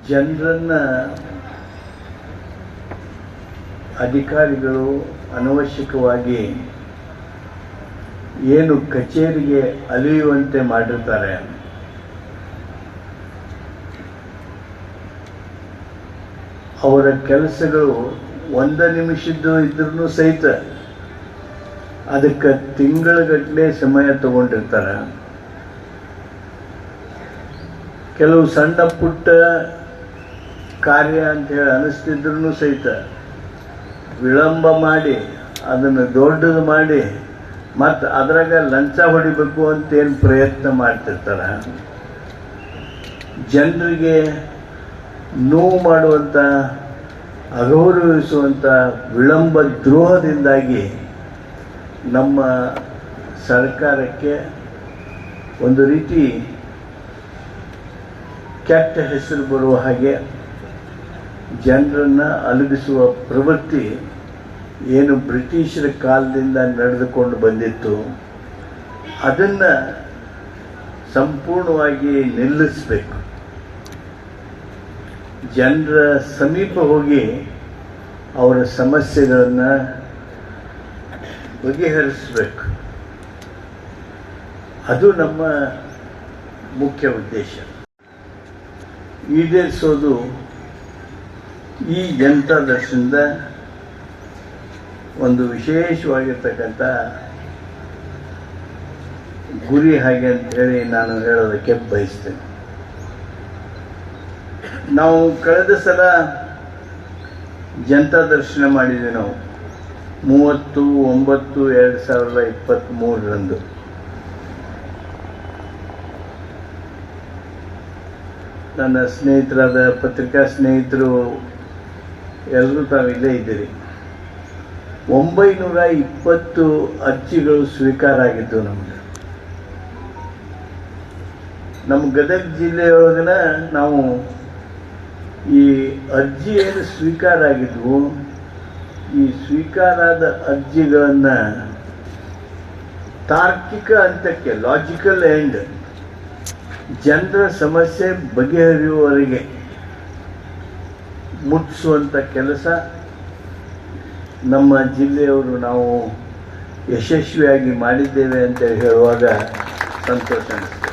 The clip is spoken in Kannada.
ಜನರನ್ನು ಅಧಿಕಾರಿಗಳು ಅನವಶ್ಯಕವಾಗಿ ಏನು ಕಚೇರಿಗೆ ಅಲಿಯುವಂತೆ ಮಾಡಿರ್ತಾರೆ, ಅವರ ಕೆಲಸಗಳು ಒಂದು ನಿಮಿಷದ್ದು ಇದ್ರೂ ಸಹಿತ ಅದಕ್ಕೆ ತಿಂಗಳಗಟ್ಟಲೆ ಸಮಯ ತಗೊಂಡಿರ್ತಾರೆ. ಕೆಲವು ಸಣ್ಣ ಪುಟ್ಟ ಕಾರ್ಯ ಅಂತೇಳಿ ಅನಿಸ್ತಿದ್ರು ಸಹಿತ ವಿಳಂಬ ಮಾಡಿ ಅದನ್ನು ದೊಡ್ಡದು ಮಾಡಿ ಮತ್ತು ಅದ್ರಾಗ ಲಂಚ ಹೊಡಿಬೇಕು ಅಂತೇನು ಪ್ರಯತ್ನ ಮಾಡ್ತಿರ್ತಾರೆ. ಜನರಿಗೆ ನೋವು ಮಾಡುವಂಥ, ಅಗೌರವಿಸುವಂಥ ವಿಳಂಬ ದ್ರೋಹದಿಂದಾಗಿ ನಮ್ಮ ಸರ್ಕಾರಕ್ಕೆ ಒಂದು ರೀತಿ ಕೆಟ್ಟ ಹೆಸರು ಬರುವ ಹಾಗೆ ಜನರನ್ನು ಅಲುಗಿಸುವ ಪ್ರವೃತ್ತಿ ಏನು ಬ್ರಿಟಿಷರ ಕಾಲದಿಂದ ನಡೆದುಕೊಂಡು ಬಂದಿತ್ತು, ಅದನ್ನು ಸಂಪೂರ್ಣವಾಗಿ ನಿಲ್ಲಿಸಬೇಕು. ಜನರ ಸಮೀಪ ಹೋಗಿ ಅವರ ಸಮಸ್ಯೆಗಳನ್ನು ಬಗೆಹರಿಸಬೇಕು. ಅದು ನಮ್ಮ ಮುಖ್ಯ ಉದ್ದೇಶ. ಈಡೇರಿಸೋದು ಈ ಜನತಾ ದರ್ಶನದ ಒಂದು ವಿಶೇಷವಾಗಿರ್ತಕ್ಕಂಥ ಗುರಿ ಹಾಗೆ ಅಂತ ಹೇಳಿ ನಾನು ಹೇಳೋದಕ್ಕೆ ಬಯಸ್ತೇನೆ. ನಾವು ಕಳೆದ ಸಲ ಜನತಾ ದರ್ಶನ ಮಾಡಿದ್ವಿ. ನಾವು 30/9/2023 ನನ್ನ ಸ್ನೇಹಿತರಾದ ಪತ್ರಿಕಾ ಸ್ನೇಹಿತರು ಎಲ್ಲರೂ ತಾವಿಲ್ಲೇ ಇದ್ದೀರಿ. 920 ಅರ್ಜಿಗಳು ಸ್ವೀಕಾರ ಆಗಿದ್ದು ನಮ್ಮ ಗದಗ ಜಿಲ್ಲೆಯೊಳಗಿನ ನಾವು ಈ ಅರ್ಜಿ ಏನು ಸ್ವೀಕಾರ ಆಗಿದ್ವು, ಈ ಸ್ವೀಕಾರ ಆದ ಅರ್ಜಿಗಳನ್ನು ತಾರ್ಕಿಕ ಹಂತಕ್ಕೆ, ಲಾಜಿಕಲ್ ಎಂಡ್, ಜನರ ಸಮಸ್ಯೆ ಬಗೆಹರಿಯುವವರೆಗೆ ಮುಟ್ಟಿಸುವಂಥ ಕೆಲಸ ನಮ್ಮ ಜಿಲ್ಲೆಯವರು ನಾವು ಯಶಸ್ವಿಯಾಗಿ ಮಾಡಿದ್ದೇವೆ ಅಂತ ಹೇಳುವಾಗ ಸಂತೋಷ ಅನಿಸ್ತದೆ.